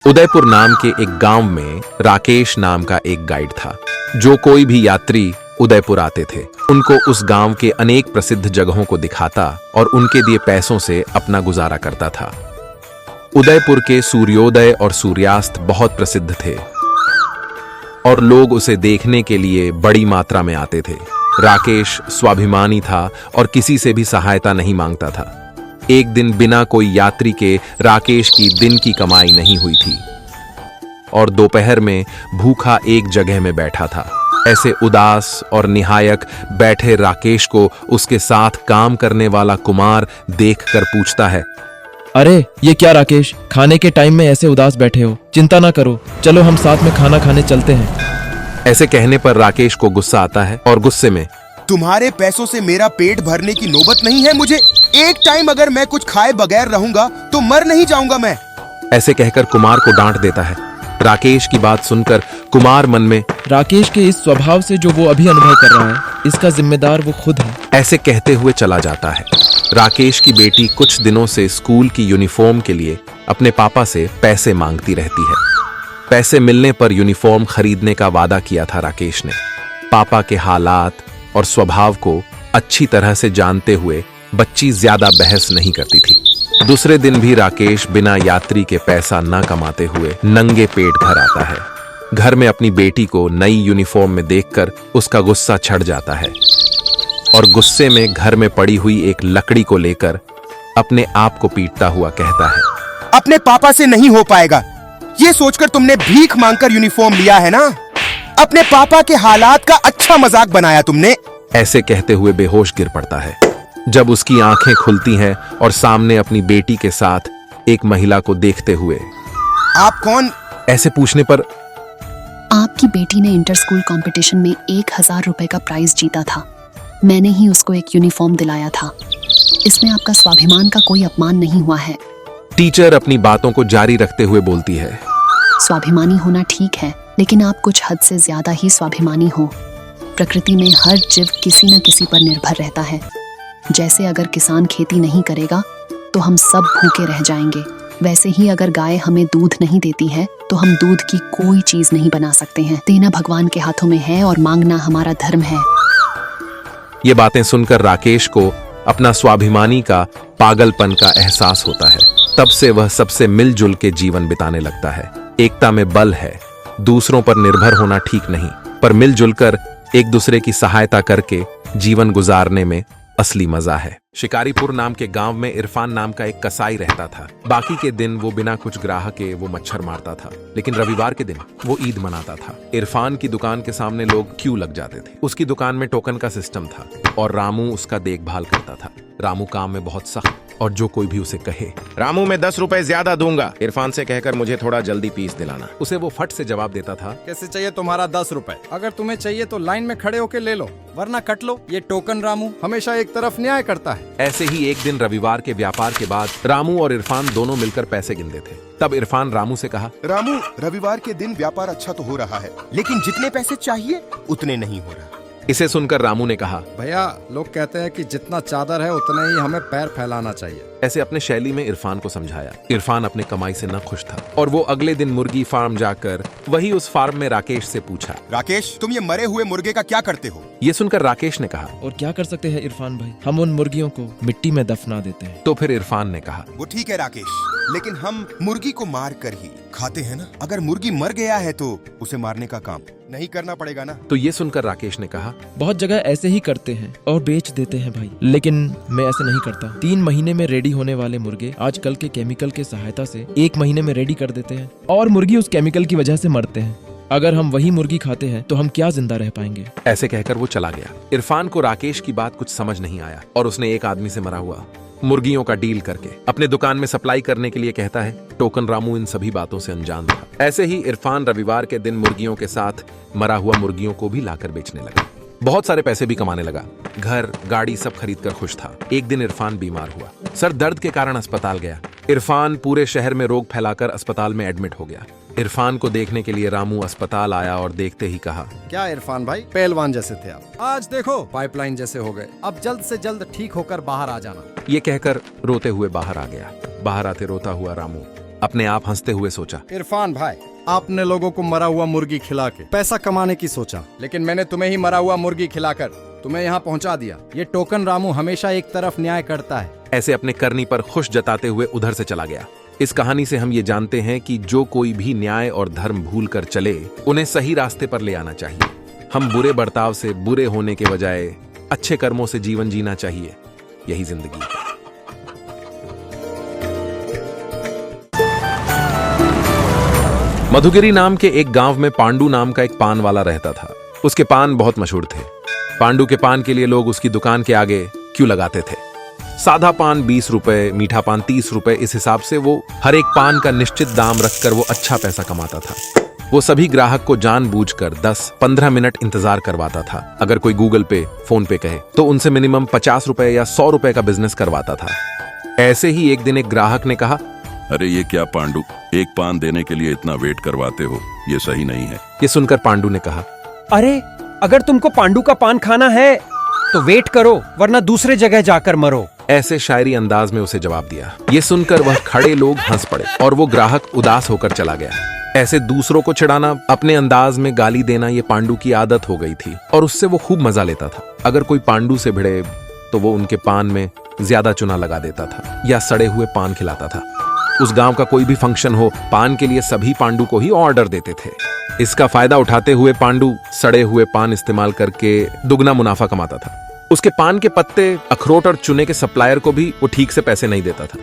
उदयपुर नाम के एक गांव में राकेश नाम का एक गाइड था। जो कोई भी यात्री उदयपुर आते थे उनको उस गांव के अनेक प्रसिद्ध जगहों को दिखाता और उनके दिए पैसों से अपना गुजारा करता था। उदयपुर के सूर्योदय और सूर्यास्त बहुत प्रसिद्ध थे और लोग उसे देखने के लिए बड़ी मात्रा में आते थे। राकेश स्वाभिमानी था और किसी से भी सहायता नहीं मांगता था। एक दिन बिना कोई यात्री के राकेश की दिन की कमाई नहीं हुई थी और दोपहर में भूखा एक जगह में बैठा था। ऐसे उदास और निहायक बैठे राकेश को उसके साथ काम करने वाला कुमार देखकर पूछता है, अरे ये क्या राकेश, खाने के टाइम में ऐसे उदास बैठे हो? चिंता ना करो, चलो हम साथ में खाना खाने चलते हैं। ऐसे कहने पर राकेश को गुस्सा आता है और गुस्से में, तुम्हारे पैसों से मेरा पेट भरने की नौबत नहीं है मुझे। एक टाइम अगर मैं कुछ खाए बगैर रहूंगा तो मर नहीं जाऊंगा मैं। ऐसे कहकर कुमार को डांट देता है। राकेश की बात सुनकर कुमार मन में, राकेश के इस स्वभाव से जो वो अभी अनुभव कर रहा है, इसका जिम्मेदार वो खुद है, ऐसे कहते हुए चला जाता है। राकेश की बेटी कुछ दिनों से स्कूल की यूनिफॉर्म के लिए अपने पापा से पैसे मांगती रहती है। पैसे मिलने पर यूनिफॉर्म खरीदने का वादा किया था राकेश ने। पापा के हालात और स्वभाव को अच्छी तरह से जानते हुए बच्ची ज्यादा बहस नहीं करती थी। दूसरे दिन भी राकेश बिना यात्री के पैसा न कमाते हुए नंगे पेट घर आता है। घर में अपनी बेटी को नई यूनिफॉर्म में देखकर उसका गुस्सा चढ़ जाता है और गुस्से में घर में पड़ी हुई एक लकड़ी को लेकर अपने आप को पीटता हुआ कहता है, अपने पापा से नहीं हो पाएगा। ये सोचकर तुमने भीख मांगकर यूनिफॉर्म लिया है ना। अपने पापा के हालात का अच्छा मजाक बनाया तुमने। ऐसे कहते हुए बेहोश गिर पड़ता है। जब उसकी आंखें खुलती हैं और सामने अपनी बेटी के साथ एक महिला को देखते हुए, आप कौन? ऐसे पूछने पर, आपकी बेटी ने इंटर स्कूल कंपटीशन में 1000 रुपए का प्राइज जीता था। मैंने ही उसको एक यूनिफॉर्म दिलाया था। इसमें आपका स्वाभिमान का कोई अपमान नहीं हुआ है। टीचर अपनी बातों को जारी रखते हुए बोलती है, स्वाभिमानी होना ठीक है, लेकिन आप कुछ हद से ज्यादा ही स्वाभिमानी हो। प्रकृति में हर जीव किसी न किसी पर निर्भर रहता है। जैसे अगर किसान खेती नहीं करेगा तो हम सब भूखे रह जाएंगे, वैसे ही अगर गाय हमें दूध नहीं देती है तो हम दूध की कोई चीज नहीं बना सकते हैं। देना भगवान के हाथों में है और मांगना हमारा धर्म है। ये बातें सुनकर राकेश को अपना स्वाभिमानी का पागलपन का एहसास होता है। तब से वह सबसे मिलजुल के जीवन बिताने लगता है। एकता में बल है। दूसरों पर निर्भर होना ठीक नहीं, पर मिलजुल कर एक दूसरे की सहायता करके जीवन गुजारने में असली मजा है। शिकारीपुर नाम के गांव में इरफान नाम का एक कसाई रहता था। बाकी के दिन वो बिना कुछ ग्राहक के वो मच्छर मारता था, लेकिन रविवार के दिन वो ईद मनाता था। इरफान की दुकान के सामने लोग क्यू लग जाते थे। उसकी दुकान में टोकन का सिस्टम था और रामू उसका देखभाल करता था। रामू काम में बहुत सख्त और जो कोई भी उसे कहे, रामू मैं 10 रुपए ज्यादा दूंगा, इरफान से कहकर मुझे थोड़ा जल्दी पीस दिलाना, उसे वो फट से जवाब देता था, कैसे चाहिए तुम्हारा 10 रुपए? अगर तुम्हें चाहिए तो लाइन में खड़े होके ले लो, वरना कट लो। ये टोकन रामू हमेशा एक तरफ न्याय करता है। ऐसे ही एक दिन रविवार के व्यापार के बाद रामू और इरफान दोनों मिलकर पैसे गिनते थे। तब इरफान रामू से कहा, रामू, रविवार के दिन व्यापार अच्छा तो हो रहा है, लेकिन जितने पैसे चाहिए उतने नहीं हो रहा। इसे सुनकर रामू ने कहा, भैया लोग कहते हैं कि जितना चादर है उतना ही हमें पैर फैलाना चाहिए। ऐसे अपने शैली में इरफान को समझाया। इरफान अपने कमाई से न खुश था और वो अगले दिन मुर्गी फार्म जाकर वही उस फार्म में राकेश से पूछा, राकेश, तुम ये मरे हुए मुर्गे का क्या करते हो? ये सुनकर राकेश ने कहा, और क्या कर सकते हैं इरफान भाई, हम उन मुर्गियों को मिट्टी में दफना देते हैं। तो फिर इरफान ने कहा, वो ठीक है राकेश, लेकिन हम मुर्गी को मार कर ही खाते हैं ना। अगर मुर्गी मर गया है तो उसे मारने का काम नहीं करना पड़ेगा ना। तो ये सुनकर राकेश ने कहा, बहुत जगह ऐसे ही करते हैं और बेच देते हैं भाई, लेकिन मैं ऐसे नहीं करता। 3 महीने में रेडी होने वाले मुर्गे आजकल के केमिकल के सहायता से 1 महीने में रेडी कर देते हैं और मुर्गी उस केमिकल की वजह से मरते हैं। अगर हम वही मुर्गी खाते हैं तो हम क्या जिंदा रह पाएंगे? ऐसे कहकर वो चला गया। इरफान को राकेश की बात कुछ समझ नहीं आया और उसने एक आदमी से मरा हुआ मुर्गियों का डील करके अपने दुकान में सप्लाई करने के लिए कहता है। टोकन रामू इन सभी बातों से अनजान था। ऐसे ही इरफान रविवार के दिन मुर्गियों के साथ मरा हुआ मुर्गियों को भी लाकर बेचने लगा। बहुत सारे पैसे भी कमाने लगा। घर गाड़ी सब खरीदकर खुश था। एक दिन इरफान बीमार हुआ। सर दर्द के कारण अस्पताल गया। इरफान पूरे शहर में रोग फैलाकर अस्पताल में एडमिट हो गया। इरफान को देखने के लिए रामू अस्पताल आया और देखते ही कहा, क्या इरफान भाई, पहलवान जैसे थे आप, आज देखो पाइपलाइन जैसे हो गए। अब जल्द से जल्द ठीक होकर बाहर आ जाना। ये कहकर रोते हुए बाहर आ गया। बाहर आते रोता हुआ रामू अपने आप हंसते हुए सोचा। इरफान भाई, आपने लोगों को मरा हुआ मुर्गी खिला के पैसा कमाने की सोचा, लेकिन मैंने तुम्हें ही मरा हुआ मुर्गी खिलाकर तुम्हें यहाँ पहुँचा दिया। ये टोकन रामू हमेशा एक तरफ न्याय करता है। ऐसे अपने करनी पर खुश जताते हुए उधर से चला गया। इस कहानी से हम ये जानते हैं कि जो कोई भी न्याय और धर्म भूल कर चले, उन्हें सही रास्ते पर ले आना चाहिए। हम बुरे बर्ताव से, बुरे होने के बजाय अच्छे कर्मों से जीवन जीना चाहिए। यही जिंदगी है। मधुगिरी नाम के एक गांव में पांडु नाम का एक पान वाला रहता था। उसके पान बहुत मशहूर थे। पांडु के पान के लिए लोग उसकी दुकान के आगे क्यों लगाते थे। सादा पान 20 रुपए, मीठा पान 30 रुपए, इस हिसाब से वो हर एक पान का निश्चित दाम रखकर वो अच्छा पैसा कमाता था। वो सभी ग्राहक को जानबूझकर 10-15 मिनट इंतजार करवाता था। अगर कोई गूगल पे, फोन पे कहे तो उनसे मिनिमम 50 रुपए या 100 रुपए का बिजनेस करवाता था। ऐसे ही एक दिन एक ग्राहक ने कहा, अरे ये क्या पांडु, एक पान देने के लिए इतना वेट करवाते हो, ये सही नहीं है। ये सुनकर पांडु ने कहा, अरे अगर तुमको पांडु का पान खाना है तो वेट करो, वरना दूसरे जगह जाकर मरो। ऐसे शायरी अंदाज में उसे जवाब दिया। ये सुनकर वह खड़े लोग हंस पड़े और वो ग्राहक उदास होकर चला गया। ऐसे दूसरों को चिढ़ाना, अपने अंदाज में गाली देना ये पांडु की आदत हो गई थी और उससे वो खूब मजा लेता था। अगर कोई पांडु से भिड़े तो वो उनके पान में ज्यादा चुना लगा देता था या सड़े हुए पान खिलाता था। उस गांव का कोई भी फंक्शन हो, पान के लिए सभी पांडु को ही ऑर्डर देते थे। इसका फायदा उठाते हुए पांडु सड़े हुए पान इस्तेमाल करके दुगना मुनाफा कमाता था। उसके पान के पत्ते, अखरोट और चुने के सप्लायर को भी वो ठीक से पैसे नहीं देता था।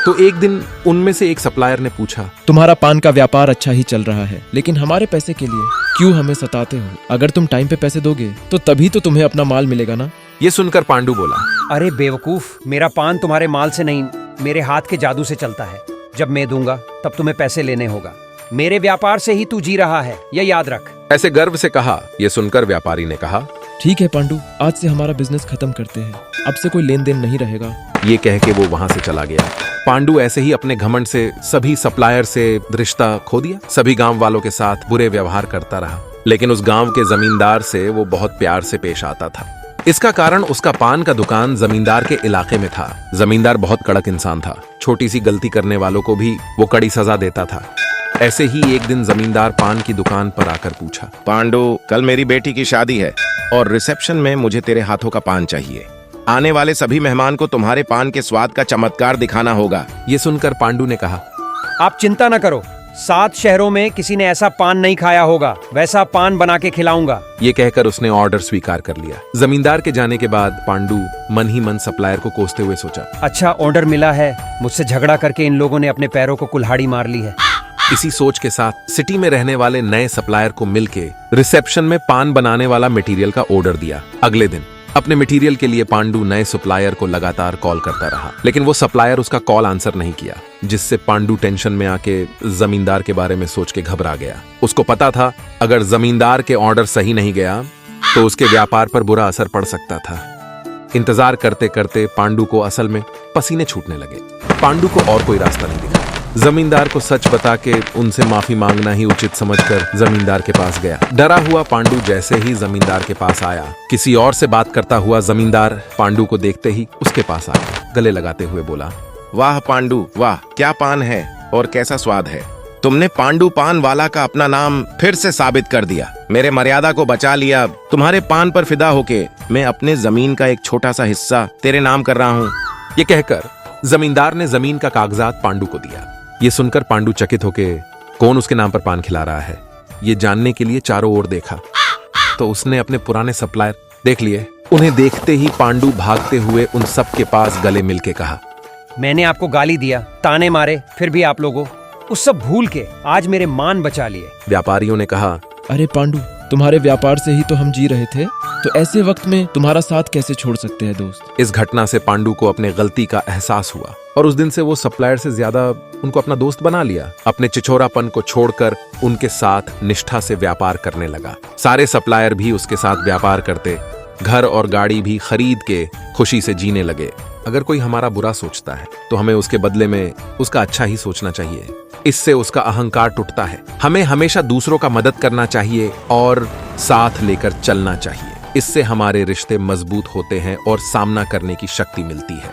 तो एक दिन उनमें से एक सप्लायर ने पूछा, तुम्हारा पान का व्यापार अच्छा ही चल रहा है, लेकिन हमारे पैसे के लिए क्यों हमें सताते हो? अगर तुम टाइम पे पैसे दोगे तो तभी तो तुम्हें अपना माल मिलेगा ना। ये सुनकर पांडु बोला, अरे बेवकूफ, मेरा पान तुम्हारे माल से नहीं, मेरे हाथ के जादू से चलता है। जब मैं दूंगा तब तुम्हें पैसे लेने होगा। मेरे व्यापार से ही तू जी रहा है, यह याद रख। ऐसे गर्व से कहा। ये सुनकर व्यापारी ने कहा, ठीक है पांडु, आज से हमारा बिजनेस खत्म करते हैं। अब से कोई लेन देन नहीं रहेगा। ये कह के वो वहां से चला गया। पांडु ऐसे ही अपने घमंड से सभी सप्लायर से रिश्ता खो दिया। सभी गांव वालों के साथ बुरे व्यवहार करता रहा, लेकिन उस गांव के जमींदार से वो बहुत प्यार से पेश आता था। इसका कारण उसका पान का दुकान जमींदार के इलाके में था। जमींदार बहुत कड़क इंसान था। छोटी सी गलती करने वालों को भी वो कड़ी सजा देता था। ऐसे ही एक दिन जमींदार पान की दुकान पर आकर पूछा, पांडु, कल मेरी बेटी की शादी है और रिसेप्शन में मुझे तेरे हाथों का पान चाहिए। आने वाले सभी मेहमान को तुम्हारे पान के स्वाद का चमत्कार दिखाना होगा। ये सुनकर पांडु ने कहा, आप चिंता न करो, 7 शहरों में किसी ने ऐसा पान नहीं खाया होगा, वैसा पान बना के खिलाऊंगा। ये कहकर उसने ऑर्डर स्वीकार कर लिया। जमींदार के जाने के बाद पांडु मन ही मन सप्लायर को कोसते हुए सोचा, अच्छा ऑर्डर मिला है, मुझसे झगड़ा करके इन लोगों ने अपने पैरों को कुल्हाड़ी मार ली है। इसी सोच के साथ सिटी में रहने वाले नए सप्लायर को मिलके रिसेप्शन में पान बनाने वाला मटेरियल का ऑर्डर दिया। अगले दिन अपने मटेरियल के लिए पांडु नए सप्लायर को लगातार कॉल करता रहा, लेकिन वो सप्लायर उसका कॉल आंसर नहीं किया, जिससे पांडु टेंशन में आके जमींदार के बारे में सोच के घबरा गया। उसको पता था अगर जमींदार के ऑर्डर सही नहीं गया तो उसके व्यापार पर बुरा असर पड़ सकता था। इंतजार करते करते पांडु को असल में पसीने छूटने लगे। पांडु को और कोई रास्ता नहीं दिखा। जमींदार को सच बता के उनसे माफी मांगना ही उचित समझकर जमींदार के पास गया। डरा हुआ पांडु जैसे ही जमींदार के पास आया, किसी और से बात करता हुआ जमींदार पांडु को देखते ही उसके पास आया। गले लगाते हुए बोला, वाह पांडु वाह, क्या पान है और कैसा स्वाद है। तुमने पांडु पान वाला का अपना नाम फिर से साबित कर दिया। मेरे मर्यादा को बचा लिया। तुम्हारे पान पर फिदा होके मैं अपने जमीन का एक छोटा सा हिस्सा तेरे नाम कर रहा हूँ। ये कहकर जमींदार ने जमीन का कागजात पांडु को दिया। ये सुनकर पांडु चकित होके कौन उसके नाम पर पान खिला रहा है ये जानने के लिए चारों ओर देखा, तो उसने अपने पुराने सप्लायर देख लिए। उन्हें देखते ही पांडु भागते हुए उन सब के पास गले मिलके कहा, मैंने आपको गाली दिया, ताने मारे, फिर भी आप लोगों उस सब भूल के आज मेरे मान बचा लिए। व्यापारियों ने कहा, अरे पांडु, तुम्हारे व्यापार से ही तो हम जी रहे थे, तो ऐसे वक्त में तुम्हारा साथ कैसे छोड़ सकते हैं दोस्त। इस घटना से पांडु को अपने गलती का एहसास हुआ और उस दिन से वो सप्लायर से ज्यादा उनको अपना दोस्त बना लिया। अपने चिचोरापन को छोड़कर उनके साथ निष्ठा से व्यापार करने लगा। सारे सप्लायर भी उसके साथ व्यापार करते, घर और गाड़ी भी खरीद के खुशी से जीने लगे। अगर कोई हमारा बुरा सोचता है तो हमें उसके बदले में उसका अच्छा ही सोचना चाहिए। इससे उसका अहंकार टूटता है। हमें हमेशा दूसरों का मदद करना चाहिए और साथ लेकर चलना चाहिए। इससे हमारे रिश्ते मजबूत होते हैं और सामना करने की शक्ति मिलती है।